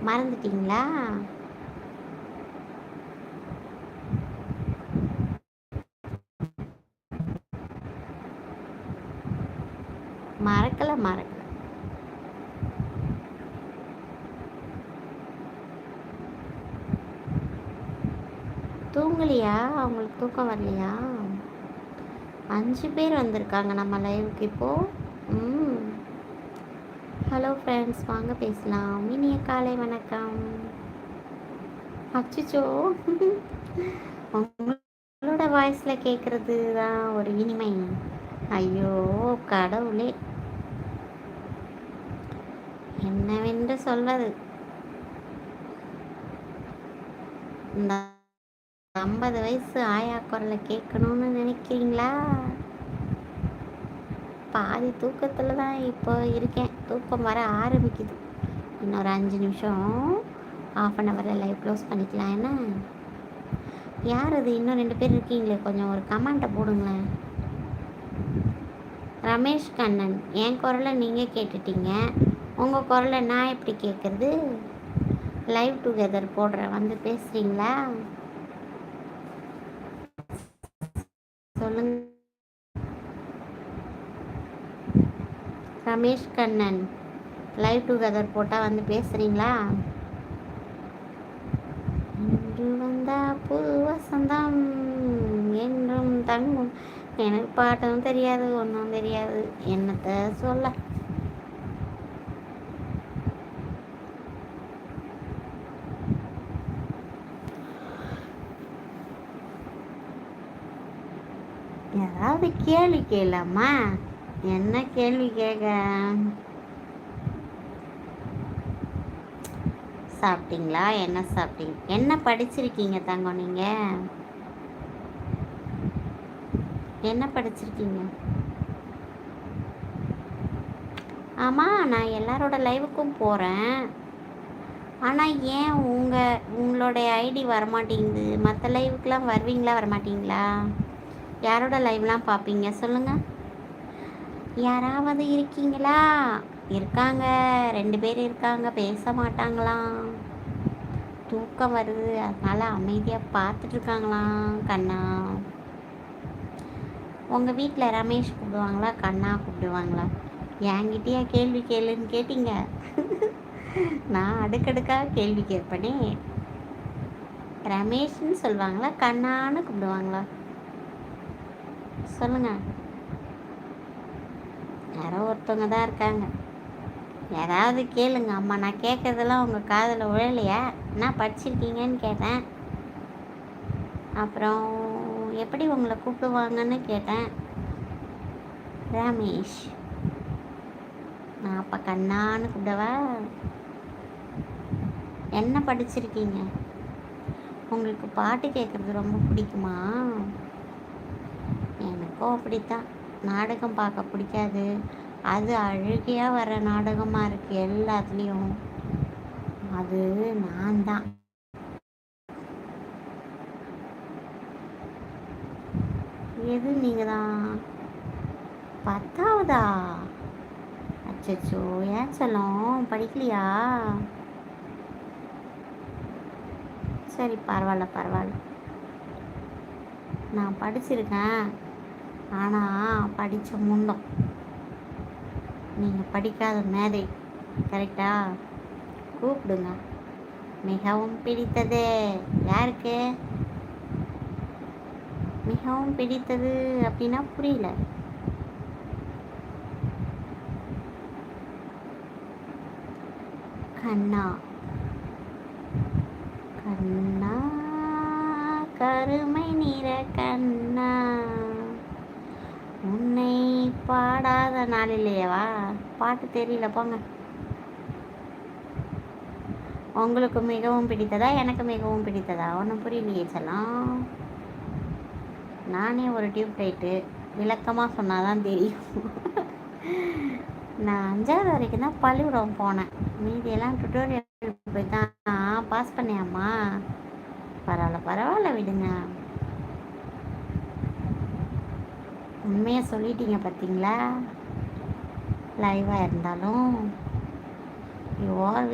மறந்துட்டீங்களா? மறக்கல. தூங்கலையா? உங்களுக்கு தூக்கம் வரலையா? 5 பேர் வந்திருக்காங்க நம்ம லைவுக்கு இப்போது. ஹலோ ஃப்ரெண்ட்ஸ், வாங்க பேசலாம். இனிய காலை வணக்கம். அச்சோ, உங்களோட வாய்ஸில் கேட்குறது தான் ஒரு இனிமை. ஐயோ கடவுளே, என்னவென்று சொல்வது. இந்த 50 வயசு ஆயா குரலை கேட்கணும்னு நினைக்கிறீங்களா? பாதி தூக்கத்தில் தான் இப்போ இருக்கேன். தூக்கம் வர ஆரம்பிக்குது. இன்னொரு 5 நிமிஷம், ½ லைவ் க்ளோஸ் பண்ணிக்கலாம். என்ன யார் அது? இன்னும் 2 பேர் இருக்கீங்களே, கொஞ்சம் ஒரு கமெண்ட்டை போடுங்களேன். ரமேஷ் கண்ணன், என் குரலை நீங்கள் கேட்டுட்டீங்க, உங்கள் குரலை நான் எப்படி கேட்குறது? லைவ் டுகெதர் போடுறேன், வந்து பேசுகிறீங்களா? சொல்லுங்க. ரமேஷ் கண்ணன், லைவ் டுகெதர் போட்டால் வந்து பேசுகிறீங்களா? இன்று வந்தா புது வசந்தம் என்றும் தங்கும். எனக்கு பாட்டும் தெரியாது, ஒன்றும் தெரியாது, என்னத்தை சொல்ல. ஏதாவது கேள்வி கேளாமா? என்ன கேள்வி கேட்க? சாப்பிட்டீங்களா? என்ன சாப்பிட்டீங்க? என்ன படிச்சிருக்கீங்க தங்கம்? நீங்கள் என்ன படிச்சிருக்கீங்க? ஆமாம், நான் எல்லாரோட லைவுக்கும் போகிறேன். ஆனால் ஏன் உங்களுடைய ஐடி வரமாட்டேங்குது? மற்ற லைவுக்கெலாம் வருவீங்களா, வரமாட்டீங்களா? யாரோட லைவ்லாம் பார்ப்பீங்க சொல்லுங்கள். யாராவது இருக்கீங்களா? இருக்காங்க, 2 பேர் இருக்காங்க, பேச மாட்டாங்களாம். தூக்கம் வருது, அதனால் அமைதியாக பார்த்துட்ருக்காங்களாம். கண்ணா, உங்கள் வீட்டில் ரமேஷ் கூப்பிடுவாங்களா, கண்ணா கூப்பிடுவாங்களா? என்கிட்டயா கேள்வி கேளுன்னு கேட்டீங்க? நான் அடுக்கடுக்காக கேள்வி கேட்பேனே. ரமேஷ்னு சொல்லுவாங்களா, கண்ணான்னு கூப்பிடுவாங்களா? சொல்லுங்கள். யாரோ ஒருத்தவங்க தான் இருக்காங்க. யாராவது கேளுங்க. அம்மா, நான் கேட்குறதெல்லாம் உங்கள் காதில் விழலையா? என்ன படிச்சிருக்கீங்கன்னு கேட்டேன். அப்புறம் எப்படி உங்களை கூப்பிடுவாங்கன்னு கேட்டேன். ரமேஷ். நான் அப்போ கண்ணான்னு கூப்பிடவா? என்ன படிச்சிருக்கீங்க? உங்களுக்கு பாட்டு கேட்குறது ரொம்ப பிடிக்குமா? எனக்கும் அப்படித்தான். நாடகம் பார்க்க பிடிக்காது. அது அழுகையாக வர நாடகமாக இருக்குது எல்லாத்துலேயும். அது நான் தான். எது நீங்கள் தான்? 10ஆவதா? அச்சோ, ஏன் சொல்லும், படிக்கலையா? சரி, பரவாயில்ல. நான் படிச்சிருக்கேன், ஆனால் படித்த முண்டம். நீங்கள் படிக்காத மேதை. கரெக்டா? கூப்பிடுங்க. மிகவும் பிடித்தது யாருக்கு? மிகவும் பிடித்தது அப்படின்னா புரியல. கண்ணா. கண்ணா, கருமை நிற கண்ணா, உன்னை பாடாத நாள் இல்லையவா? பாட்டு தெரியல, போங்க. உங்களுக்கு மிகவும் பிடித்ததா, எனக்கு மிகவும் பிடித்ததா? ஒன்றும் புரியலையே செல்லம். நானே ஒரு டியூப் லைட்டு, விளக்கமாக சொன்னால் தான் தெரியும். நான் 5ஆவது வரைக்கும் தான் பள்ளிக்கூடம் போனேன். மீதியெல்லாம் டுட்டோரியல் போய் தான் பாஸ் பண்ணியாம்மா. பரவாயில்ல விடுங்க. உண்மையாக சொல்லிட்டீங்க பார்த்தீங்களா? லைவாக இருந்தாலும் யூ ஆர்